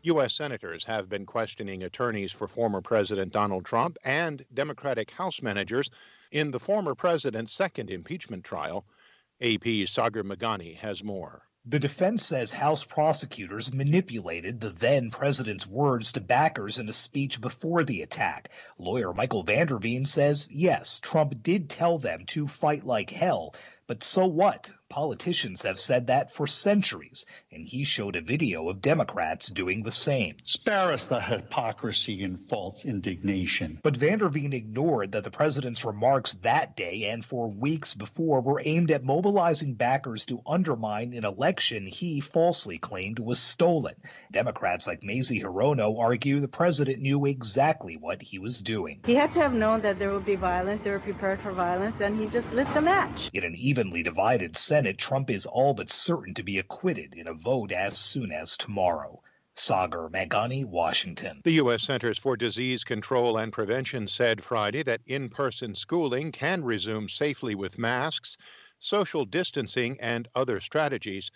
U.S. senators have been questioning attorneys for former President Donald Trump and Democratic House managers in the former president's second impeachment trial. AP's Sagar Meghani has more. The defense says House prosecutors manipulated the then president's words to backers in a speech before the attack. Lawyer Michael Vanderveen says, yes, Trump did tell them to fight like hell, but so what? Politicians have said that for centuries, and he showed a video of Democrats doing the same. Spare us the hypocrisy and false indignation. But Vanderveen ignored that the president's remarks that day and for weeks before were aimed at mobilizing backers to undermine an election he falsely claimed was stolen. Democrats like Mazie Hirono argue the president knew exactly what he was doing. He had to have known that there would be violence, they were prepared for violence, and he just lit the match. In an evenly divided Senate, Trump is all but certain to be acquitted in a vote as soon as tomorrow. Sagar Meghani, Washington. The U.S. Centers for Disease Control and Prevention said Friday that in-person schooling can resume safely with masks, social distancing, and other strategies.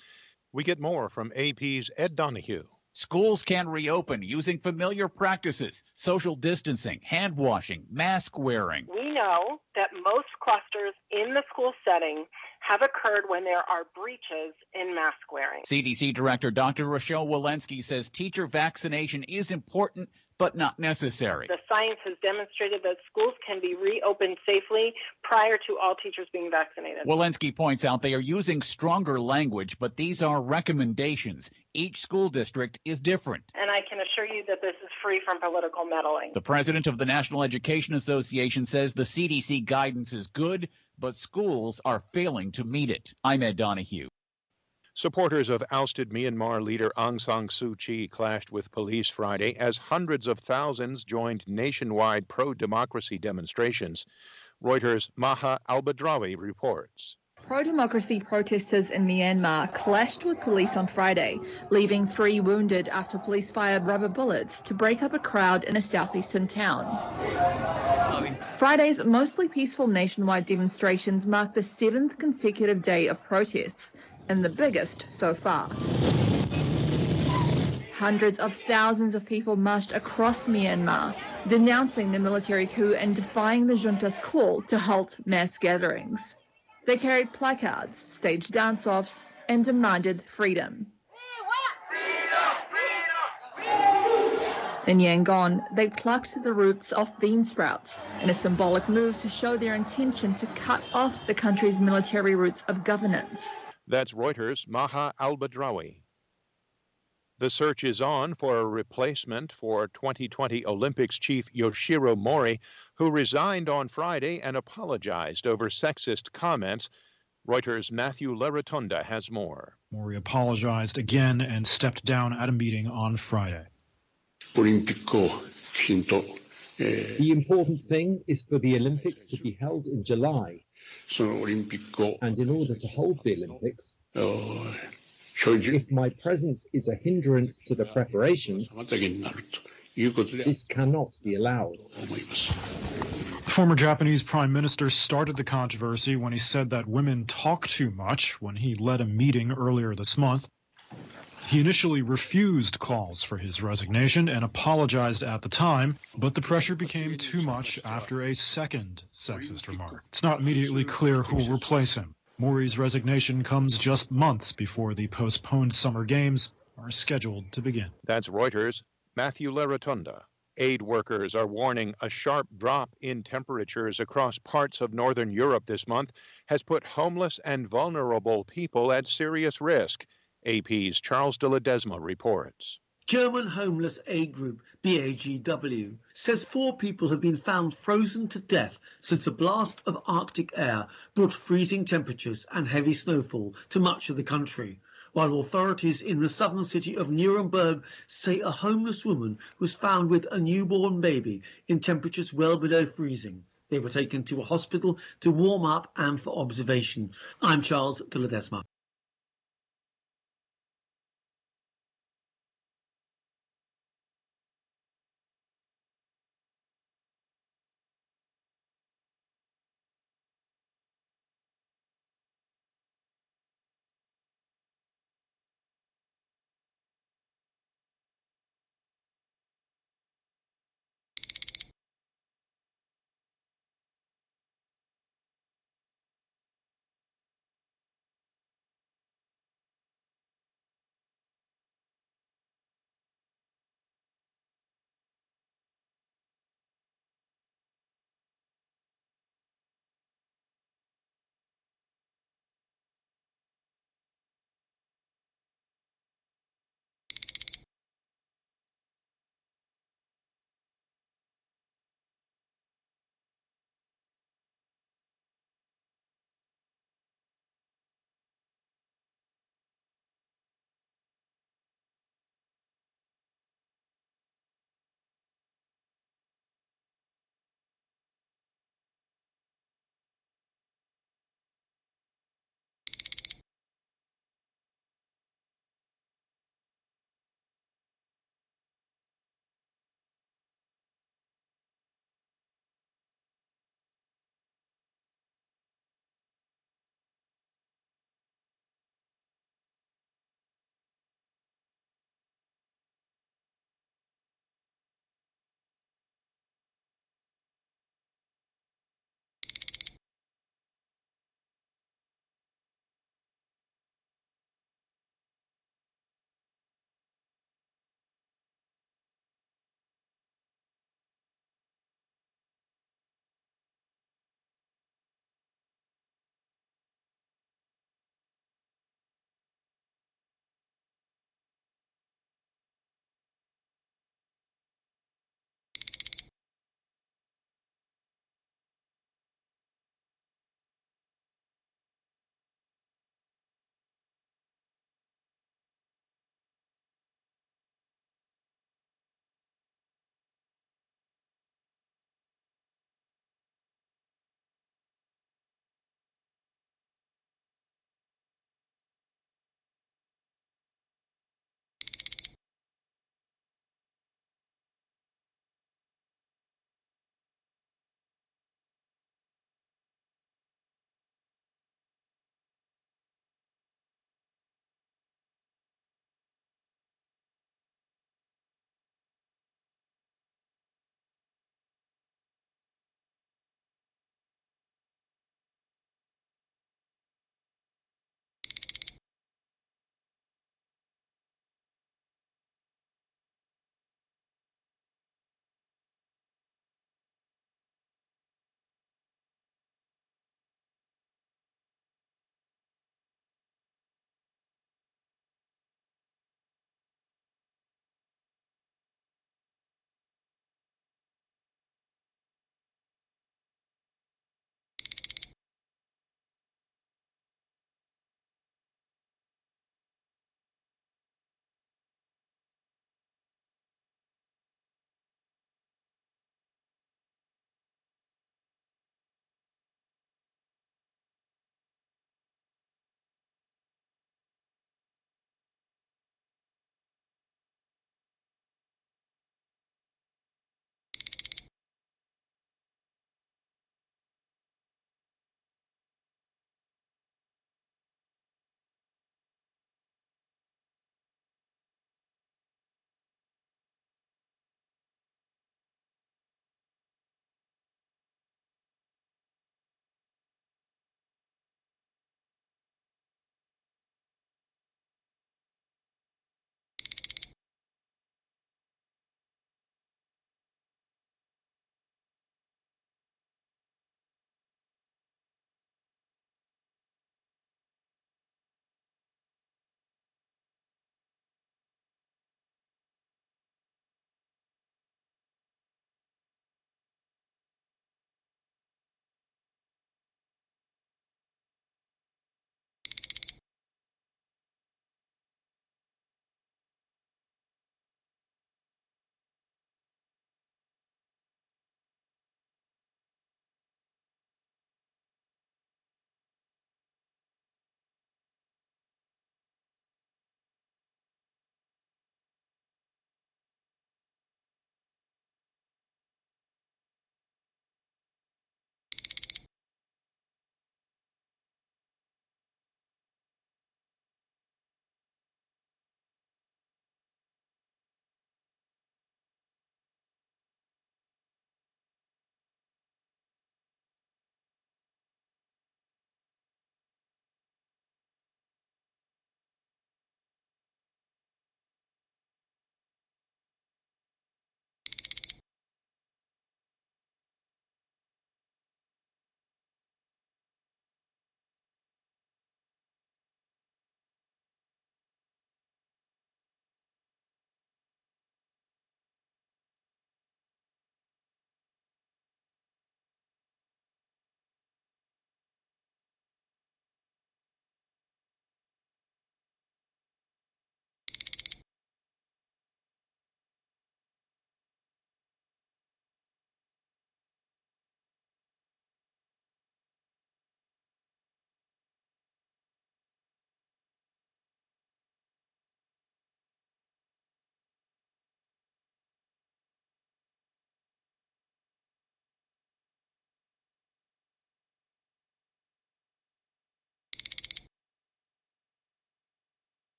We get more from AP's Ed Donahue. Schools can reopen using familiar practices, social distancing, hand washing, mask wearing. We know that most clusters in the school setting have occurred when there are breaches in mask wearing. CDC Director Dr. Rochelle Walensky says teacher vaccination is important, but not necessary. The science has demonstrated that schools can be reopened safely prior to all teachers being vaccinated. Walensky points out they are using stronger language, but these are recommendations. Each school district is different. And I can assure you that this is free from political meddling. The president of the National Education Association says the CDC guidance is good, but schools are failing to meet it. I'm Ed Donahue. Supporters of ousted Myanmar leader Aung San Suu Kyi clashed with police Friday as hundreds of thousands joined nationwide pro-democracy demonstrations. Reuters' Maha Al-Badrawi reports. Pro-democracy protesters in Myanmar clashed with police on Friday, leaving 3 wounded after police fired rubber bullets to break up a crowd in a southeastern town. Friday's mostly peaceful nationwide demonstrations mark the 7th consecutive day of protests, and the biggest so far. Hundreds of thousands of people marched across Myanmar, denouncing the military coup and defying the junta's call to halt mass gatherings. They carried placards, staged dance-offs, and demanded freedom. In Yangon, they plucked the roots off bean sprouts in a symbolic move to show their intention to cut off the country's military roots of governance. That's Reuters' Maha Al-Badrawi. The search is on for a replacement for 2020 Olympics chief Yoshiro Mori, who resigned on Friday and apologized over sexist comments. Reuters' Matthew Larotonda has more. Mori apologized again and stepped down at a meeting on Friday. The important thing is for the Olympics to be held in July. And in order to hold the Olympics, if my presence is a hindrance to the preparations, this cannot be allowed. The former Japanese prime minister started the controversy when he said that women talk too much when he led a meeting earlier this month. He initially refused calls for his resignation and apologized at the time, but the pressure became too much after a second sexist remark. It's not immediately clear who will replace him. Mori's resignation comes just months before the postponed summer games are scheduled to begin. That's Reuters' Matthew Larotonda. Aid workers are warning a sharp drop in temperatures across parts of northern Europe this month has put homeless and vulnerable people at serious risk. AP's Charles de Ledesma reports. German homeless aid group BAGW says 4 people have been found frozen to death since a blast of Arctic air brought freezing temperatures and heavy snowfall to much of the country, while authorities in the southern city of Nuremberg say a homeless woman was found with a newborn baby in temperatures well below freezing. They were taken to a hospital to warm up and for observation. I'm Charles de Ledesma.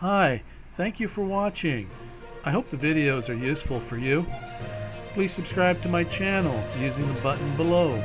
Hi, thank you for watching. I hope the videos are useful for you. Please subscribe to my channel using the button below.